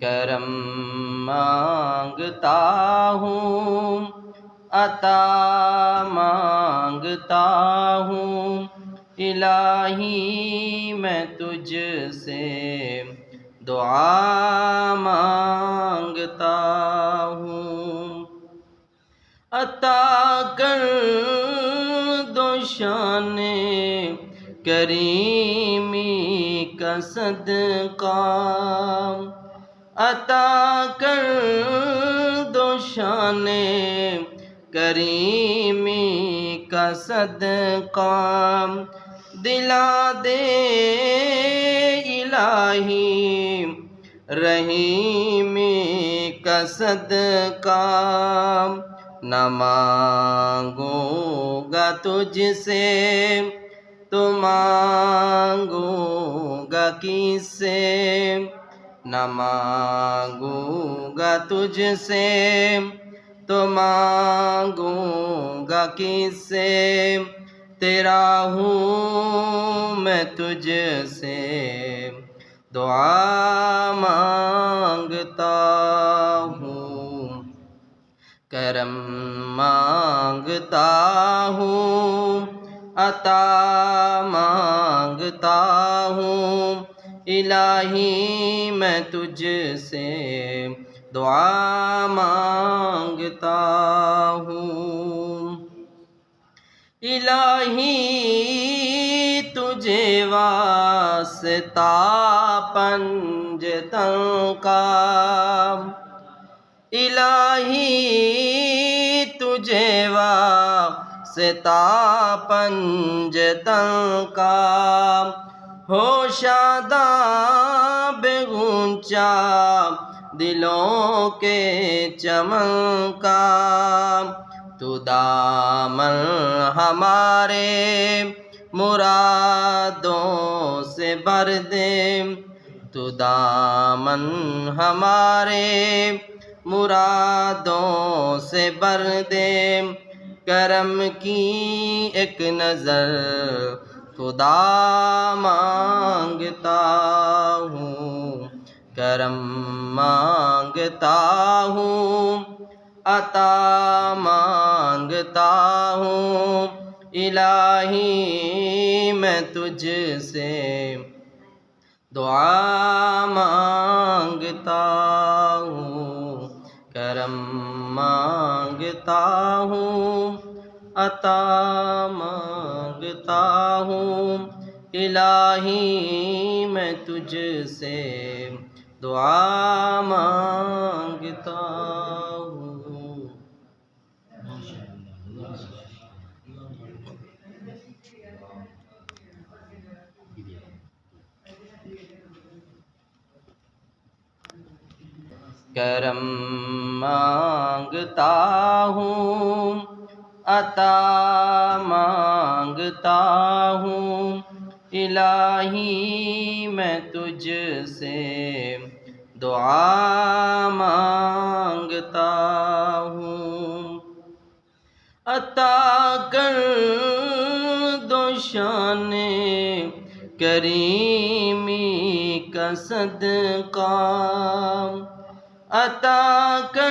کرم مانگتا ہوں، عطا مانگتا ہوں، الہی میں تجھ سے دعا مانگتا ہوں۔ عطا کر دو شان کریمی کا صدقہ، عطا کر دو شان کریمی کا صدقہ، دلا دے الہی رحیمی کا صدقہ، نہ مانگوں گا تجھ سے تو مانگوں گا کس سے، نہ مانگوں گا تجھ سے تو مانگوں گا کس سے، تیرا ہوں میں تجھ سے دعا مانگتا ہوں، کرم مانگتا ہوں، عطا مانگتا ہوں، الہی میں تجھ سے دعا مانگتا ہوں۔ الہی تجھے واسطہ پنجتن کا، الہی تجھے واسطہ پنجتن کا، ہو شاداب غنچہ دلوں کے چمن کا، تو دامن ہمارے مرادوں سے بھر دے، تو دامن ہمارے مرادوں سے بھر دے، کرم کی ایک نظر خدا مانگتا ہوں، کرم مانگتا ہوں، عطا مانگتا ہوں، الہی میں تجھ سے دعا مانگتا ہوں، کرم مانگتا ہوں، عطا مانگتا ہوں، الہی میں تجھ سے دعا مانگتا ہوں۔ کرم مانگتا ہوں، عطا مانگتا ہوں، الہی میں تجھ سے دعا مانگتا ہوں، عطا کر دو شان کریمی کا صدقہ، عطا کر